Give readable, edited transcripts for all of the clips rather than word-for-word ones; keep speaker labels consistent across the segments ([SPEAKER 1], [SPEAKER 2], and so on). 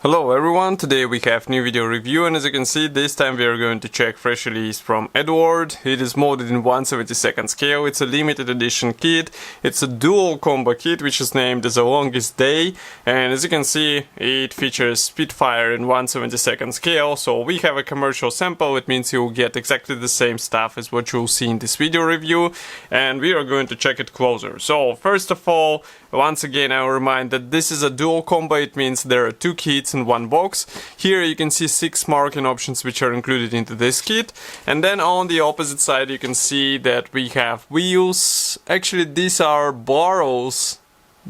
[SPEAKER 1] Hello everyone, today we have new video review, and as you can see, this time we are going to check fresh release from Eduard. It is molded in 1/72 scale, it's a limited edition kit, it's a dual combo kit which is named as the longest day, and as you can see it features Spitfire in 1/72 scale, so we have a commercial sample. It means you'll get exactly the same stuff as what you'll see in this video review, and we are going to check it closer. So first of all, once again I will remind that this is a dual combo. It means there are two kits in one box. Here you can see 6 marking options which are included into this kit, and then on the opposite side you can see that we have wheels. Actually these are barrels,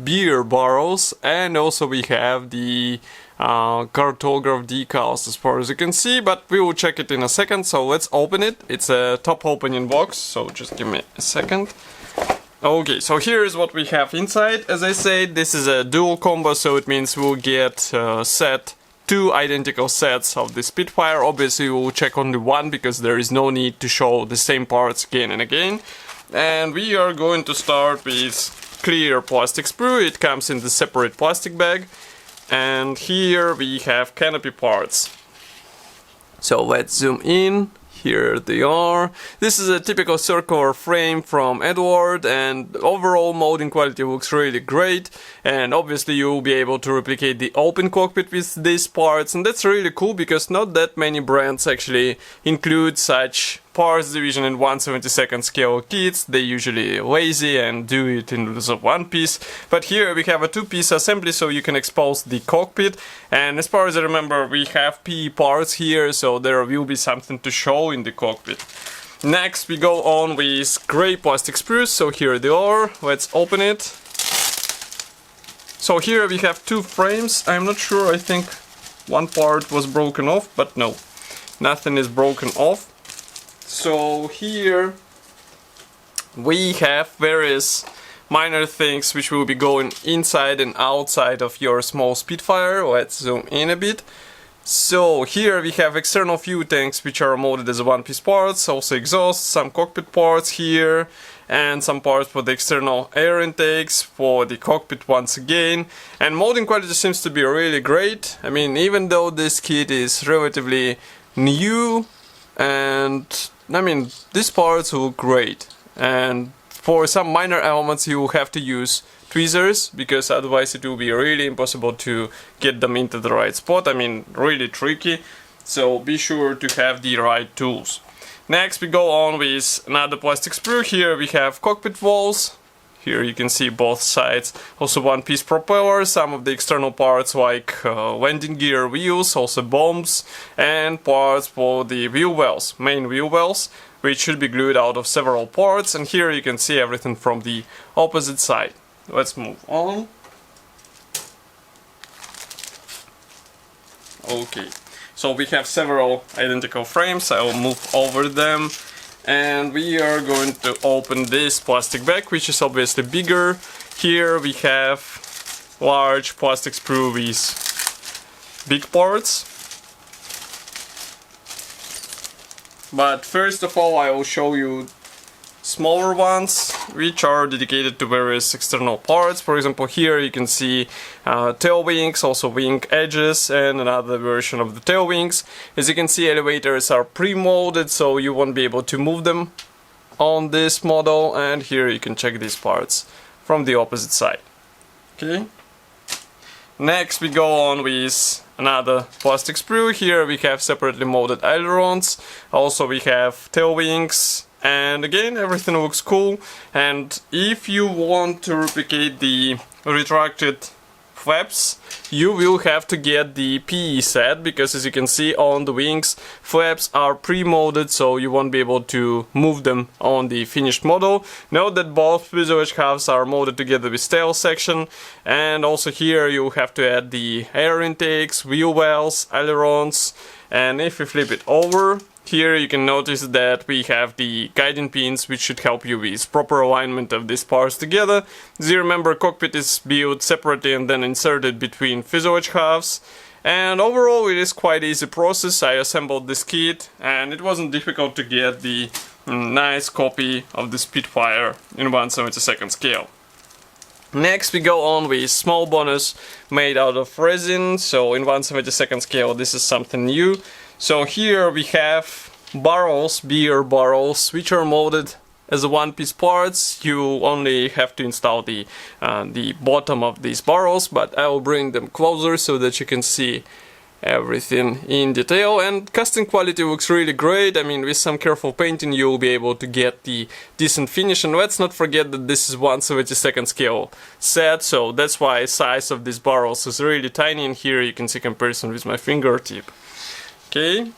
[SPEAKER 1] beer barrels, and also we have the Cartographer decals as far as you can see, but we will check it in a second. So let's open it. It's a top opening box, so just give me a second. Okay, so here is what we have inside. As I said, this is a dual combo, so it means we'll get two identical sets of the Spitfire. Obviously we'll check only one because there is no need to show the same parts again and again. And we are going to start with clear plastic sprue. It comes in the separate plastic bag. And here we have canopy parts. So let's zoom in. Here they are. This is a typical circular frame from Eduard, and overall molding quality looks really great, and obviously you will be able to replicate the open cockpit with these parts, and that's really cool because not that many brands actually include such parts division in 1/72 scale kits. They usually lazy and do it in one piece, but here we have a two-piece assembly, so you can expose the cockpit. And as far as I remember, we have PE parts here, so there will be something to show in the cockpit. Next we go on with gray plastic sprues, so here they are. Let's open it. So here we have two frames. I'm not sure, I think one part was broken off, but no, nothing is broken off. So here we have various minor things which will be going inside and outside of your small Spitfire. Let's zoom in a bit. So here we have external fuel tanks which are molded as one-piece parts, also exhaust, some cockpit parts here, and some parts for the external air intakes for the cockpit once again. And molding quality seems to be really great. I mean, even though this kit is relatively new, and I mean, these parts look great, and for some minor elements you will have to use tweezers because otherwise it will be really impossible to get them into the right spot. I mean, really tricky, so be sure to have the right tools. Next we go on with another plastic sprue. Here we have cockpit walls. Here you can see both sides, also one-piece propeller, some of the external parts like landing gear wheels, also bombs, and parts for the wheel wells, main wheel wells, which should be glued out of several parts. And here you can see everything from the opposite side. Let's move on. Okay, so we have several identical frames. I will move over them. And we are going to open this plastic bag, which is obviously bigger. Here we have large plastic sprue with big parts. But first of all, I will show you smaller ones which are dedicated to various external parts. For example, here you can see tail wings, also wing edges, and another version of the tail wings. As you can see, elevators are pre-molded, so you won't be able to move them on this model. And here you can check these parts from the opposite side. Okay. Next we go on with another plastic sprue. Here we have separately molded ailerons. Also we have tail wings. And again, everything looks cool. And if you want to replicate the retracted flaps, you will have to get the PE set, because as you can see on the wings, flaps are pre-molded, so you won't be able to move them on the finished model. Note that both fuselage halves are molded together with tail section, and also here you have to add the air intakes, wheel wells, ailerons. And if you flip it over, here you can notice that we have the guiding pins which should help you with proper alignment of these parts together. As you remember, cockpit is built separately and then inserted between fuselage halves. And overall it is quite easy process. I assembled this kit and it wasn't difficult to get the nice copy of the Spitfire in 1/72 scale. Next we go on with small bonus made out of resin. So in 1/72 scale this is something new. So here we have barrels, beer barrels, which are molded as a one-piece parts. You only have to install the bottom of these barrels, but I will bring them closer so that you can see everything in detail. And casting quality looks really great. I mean, with some careful painting you will be able to get the decent finish. And let's not forget that this is 1/72 scale set, so that's why the size of these barrels is really tiny. And here you can see comparison with my fingertip. Okay,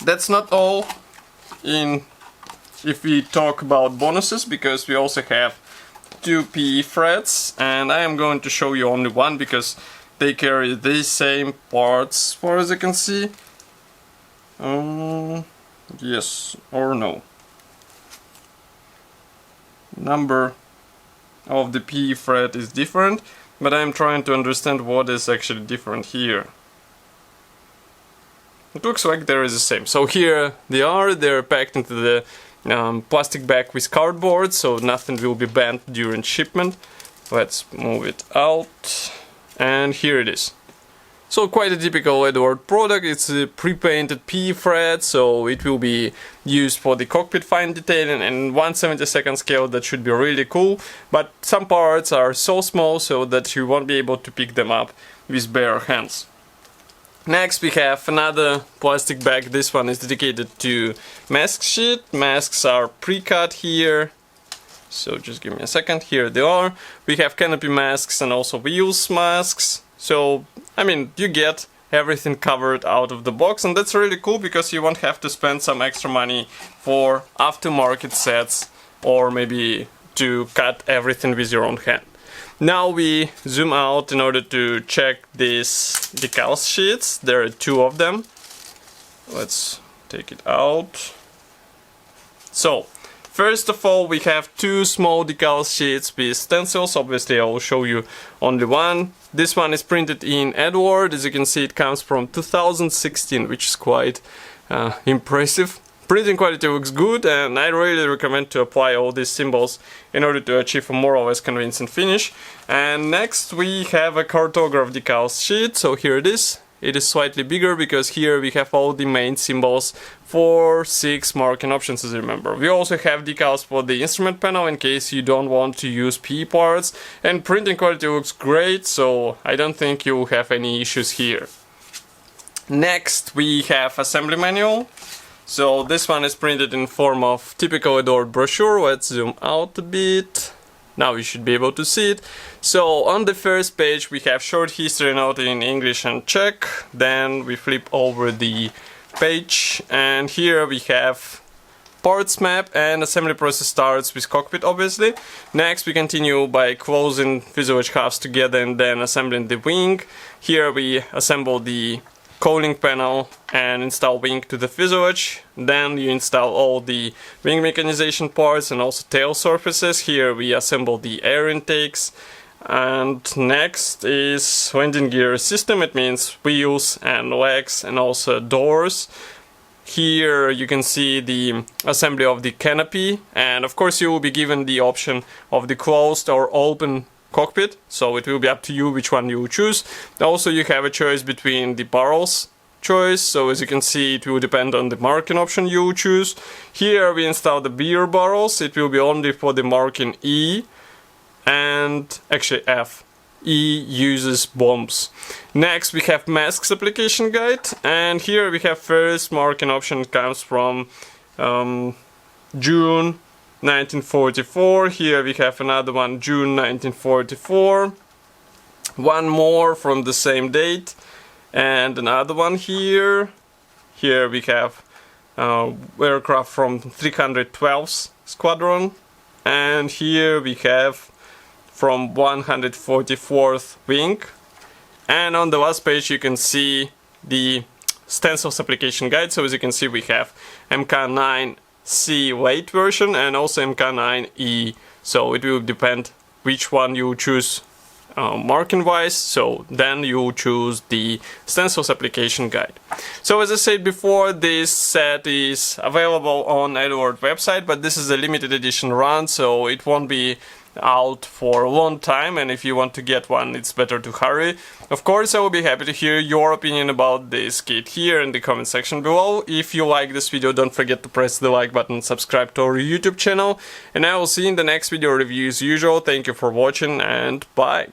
[SPEAKER 1] that's not all if we talk about bonuses, because we also have 2 PE threads, and I am going to show you only one because they carry the same parts, as far as I can see. Yes or no. Number of the PE thread is different, but I'm trying to understand what is actually different here. It looks like there is the same. So here they are, they're packed into the plastic bag with cardboard, so nothing will be bent during shipment. Let's move it out. And here it is. So quite a typical Eduard product. It's a pre-painted PE thread, so it will be used for the cockpit fine detailing, and 1/72 scale that should be really cool. But some parts are so small so that you won't be able to pick them up with bare hands. Next we have another plastic bag. This one is dedicated to mask sheet. Masks are pre-cut here. So just give me a second, here they are. We have Canopy Masks and also Wheels masks. So, I mean, you get everything covered out of the box, and that's really cool because you won't have to spend some extra money for aftermarket sets, or maybe to cut everything with your own hand. Now we zoom out in order to check these decal sheets. There are 2 of them. Let's take it out. So, first of all, we have 2 small decal sheets with stencils. Obviously I will show you only one. This one is printed in Eduard. As you can see, it comes from 2016, which is quite impressive. Printing quality looks good, and I really recommend to apply all these symbols in order to achieve a more or less convincing finish. And next we have a Cartographer decal sheet. So here it is. It is slightly bigger because here we have all the main symbols for 6 marking options, as you remember. We also have decals for the instrument panel in case you don't want to use PE parts, and printing quality looks great, so I don't think you will have any issues here. Next we have assembly manual. So this one is printed in form of typical Eduard brochure. Let's zoom out a bit. Now you should be able to see it. So on the first page we have short history note in English and Czech. Then we flip over the page, and here we have parts map, and assembly process starts with cockpit, obviously. Next we continue by closing fuselage halves together and then assembling the wing. Here we assemble the cowling panel and install wing to the fuselage. Then you install all the wing mechanization parts and also tail surfaces. Here we assemble the air intakes. And next is landing gear system. It means wheels and legs and also doors. Here you can see the assembly of the canopy, and of course you will be given the option of the closed or open cockpit, so it will be up to you which one you choose. Also you have a choice between the barrels choice, so as you can see it will depend on the marking option you choose. Here we install the beer barrels. It will be only for the marking E and actually F. E uses bombs. Next we have masks application guide, and here we have first marking option comes from June 1944. Here we have another one, June 1944. One more from the same date, and another one here. Here we have aircraft from 312th Squadron, and here we have from 144th Wing. And on the last page you can see the stencils application guide. So as you can see we have MK9C late version and also MK9E, so it will depend which one you choose marking wise, so then you choose the stencils application guide. So as I said before, this set is available on Eduard website, but this is a limited edition run, so it won't be out for a long time, and if you want to get one, it's better to hurry. Of course, I will be happy to hear your opinion about this kit here in the comment section below. If you like this video, don't forget to press the like button and subscribe to our YouTube channel, and I will see you in the next video review as usual. Thank you for watching, and bye!